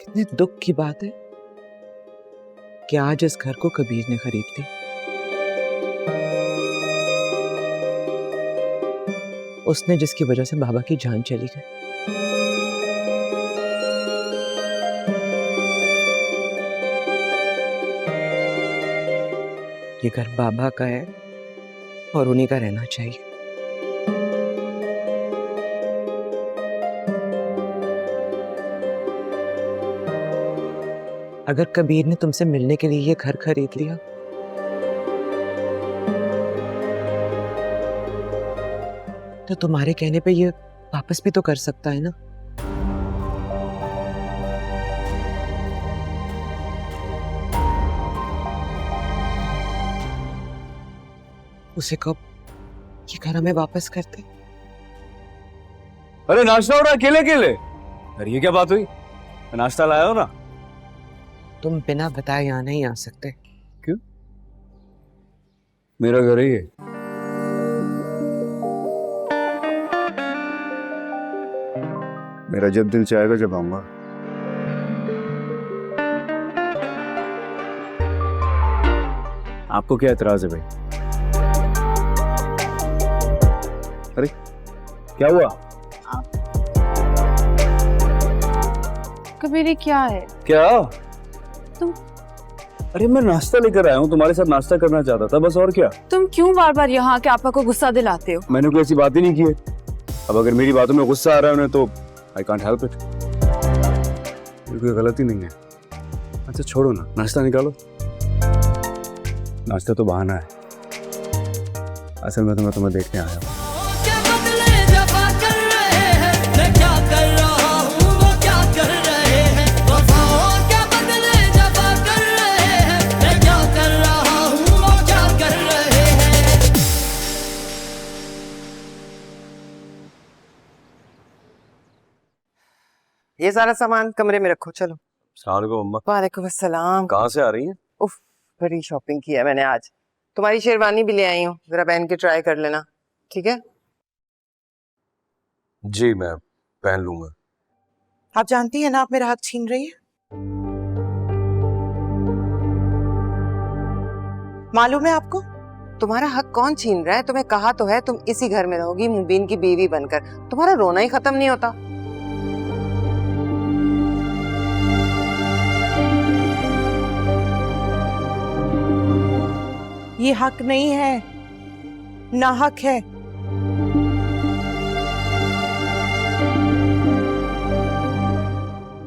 कितने दुख की बात है कि आज इस घर को कबीर ने खरीद ली। उसने जिसकी वजह से बाबा की जान चली गई। ये घर बाबा का है और उन्हीं का रहना चाहिए। अगर कबीर ने तुमसे मिलने के लिए ये घर खरीद लिया तो तुम्हारे कहने पे ये वापस भी तो कर सकता है ना। उसे कब ये घर हमें वापस करते। अरे नाश्ता हो रहा अकेले अकेले? अरे ये क्या बात हुई? नाश्ता लाया हो ना? तुम बिना बताए यहाँ नहीं आ सकते। क्यों? मेरा घर है ये। मेरा जब दिल चाहेगा जब आऊंगा। आपको क्या एतराज है भाई? अरे क्या हुआ? कबीर ये क्या है? क्या? तुम अरे मैं नाश्ता लेकर आया हूँ, तुम्हारे साथ नाश्ता करना चाहता था बस, और क्या। तुम क्यों बार बार यहाँ आके आपा को गुस्सा दिलाते हो? मैंने कोई ऐसी बात ही नहीं की है। अब अगर मेरी बातों में गुस्सा आ रहा है उन्हें तो आई कांट हेल्प इट। कोई गलती नहीं है। अच्छा छोड़ो ना, नाश्ता निकालो। नाश्ता तो बहाना है, असल में तो मैं तुम्हें देखने आया हूँ। ये सारा सामान कमरे में रखो, चलो। अस्सलाम वालेकुम अम्मा। वालेकुम अस्सलाम। कहाँ से आ रही हैं? उफ, बड़ी शॉपिंग की है मैंने आज। तुम्हारी शेरवानी भी ले आई हूँ, जरा पहन के ट्राई कर लेना, ठीक है? जी मैं पहन लूंगा। आप जानती हैं ना आप मेरा हक छीन रही है। मालूम है आपको तुम्हारा हक कौन छीन रहा है? तुम्हें कहा तो है तुम इसी घर में रहोगी मुबीन की बीवी बनकर। तुम्हारा रोना ही खत्म नहीं होता। ये हक नहीं है, नाहक है।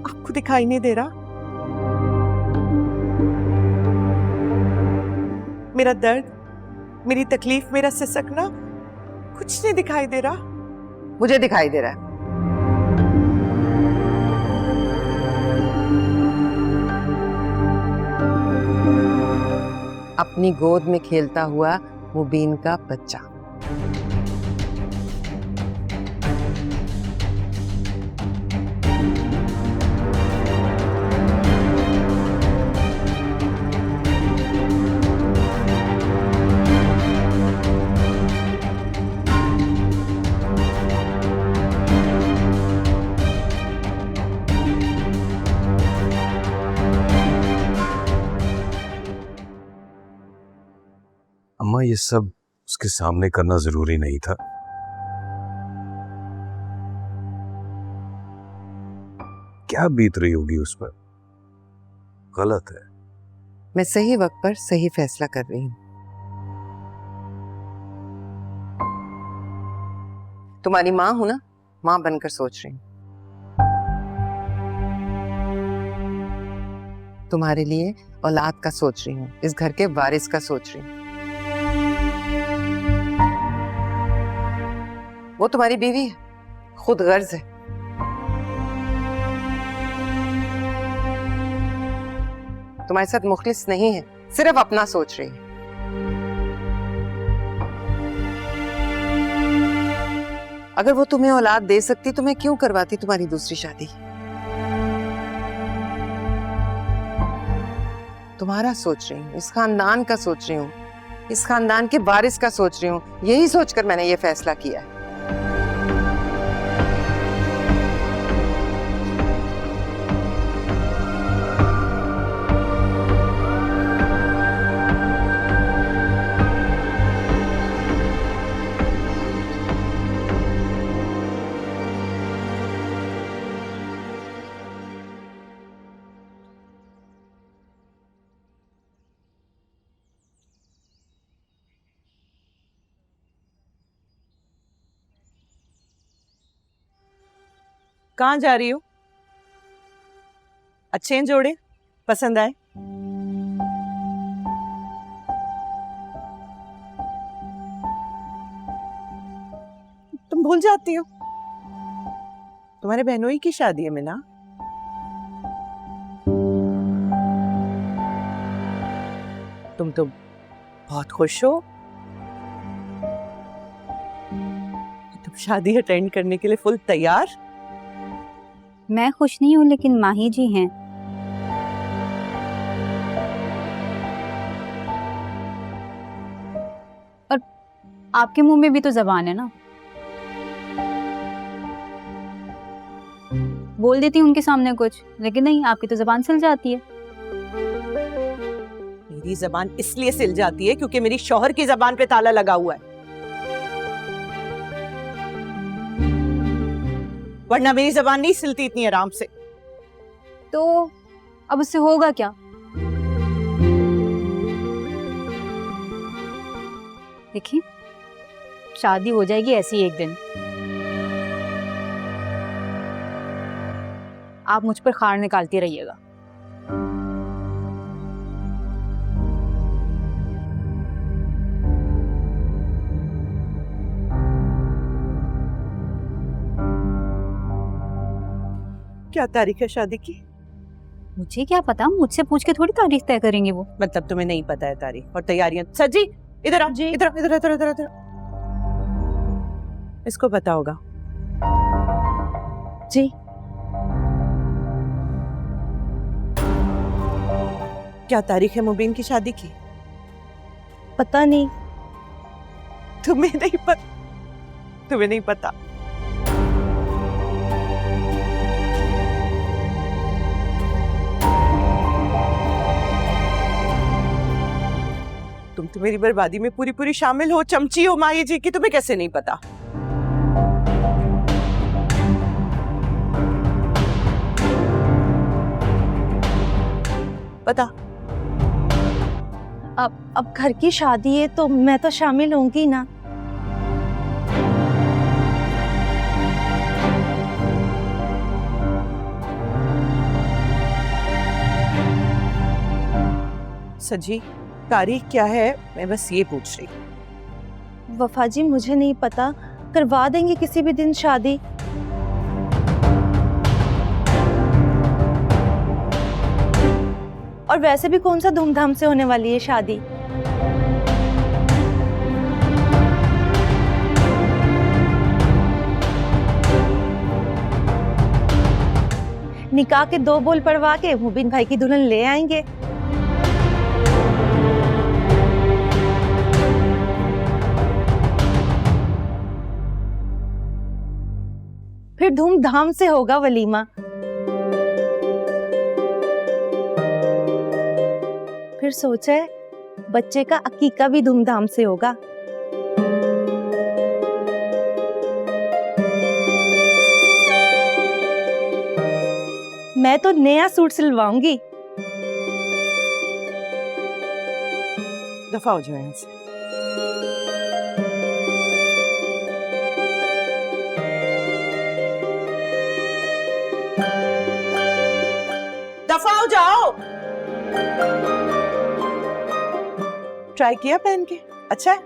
आपको दिखाई नहीं दे रहा? मेरा दर्द, मेरी तकलीफ, मेरा सिसकना कुछ नहीं दिखाई दे रहा। मुझे दिखाई दे रहा है। अपनी गोद में खेलता हुआ मुबीन का बच्चा। अम्मा ये सब उसके सामने करना जरूरी नहीं था। क्या बीत रही होगी उस पर? गलत है। मैं सही वक्त पर सही फैसला कर रही हूं। तुम्हारी माँ हूं ना, माँ बनकर सोच रही हूं। तुम्हारे लिए औलाद का सोच रही हूँ, इस घर के वारिस का सोच रही हूँ। वो तुम्हारी बीवी है, खुद गर्ज है। तुम्हारे साथ मुखलिस नहीं है, सिर्फ अपना सोच रही है। अगर वो तुम्हें औलाद दे सकती तो मैं क्यों करवाती तुम्हारी दूसरी शादी? तुम्हारा सोच रही हूँ, इस खानदान का सोच रही हूँ, इस खानदान के वारिस का सोच रही हूँ। यही सोचकर मैंने ये फैसला किया है। कहाँ जा रही हो? अच्छे हैं जोड़े? पसंद आए? तुम भूल जाती हो, तुम्हारे बहनोई की शादी है मीना। तुम तो बहुत खुश हो, तुम शादी अटेंड करने के लिए फुल तैयार। मैं खुश नहीं हूँ लेकिन माही जी हैं। और आपके मुंह में भी तो जबान है ना, बोल देती हूँ उनके सामने कुछ, लेकिन नहीं, आपकी तो जबान सिल जाती है। मेरी जबान इसलिए सिल जाती है क्योंकि मेरी शौहर की जबान पे ताला लगा हुआ है, वरना मेरी जबान नहीं सिलती इतनी आराम से। तो अब उससे होगा क्या? देखिए, शादी हो जाएगी ऐसी एक दिन, आप मुझ पर खार निकालती रहिएगा। क्या तारीख है शादी की? मुझे क्या पता, मुझसे पूछ के थोड़ी तारीख तय करेंगे वो। मतलब तुम्हें नहीं पता है तारीख और तैयारियां? सजी इधर आओ, जी। इधर इधर इधर इधर इधर। इसको पता होगा। जी। क्या तारीख है मुबीन की शादी की? पता नहीं। तुम्हें नहीं पता? तुम्हें नहीं पता? तुम तो मेरी बर्बादी में पूरी पूरी शामिल हो, चमची हो माही जी की, तुम्हें कैसे नहीं पता? पता? अब घर की शादी है तो मैं तो शामिल होंगी ना। सजी, तारीख क्या है मैं बस ये पूछ रही हूँ। वफा जी मुझे नहीं पता, करवा देंगे किसी भी दिन शादी। और वैसे भी कौन सा धूमधाम से होने वाली है शादी। निकाह के 2 बोल पढ़वा के मुबीन भाई की दुल्हन ले आएंगे। फिर धूमधाम से होगा वलीमा। फिर सोचे बच्चे का अकीका भी धूमधाम से होगा। मैं तो नया सूट सिलवाऊंगी। दफा हो जाओ यहाँ से। दफा हो जाओ। ट्राई किया पहन के? अच्छा है?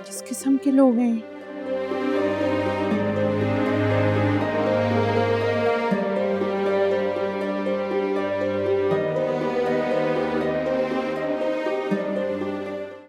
किस किस्म के लोग हैं?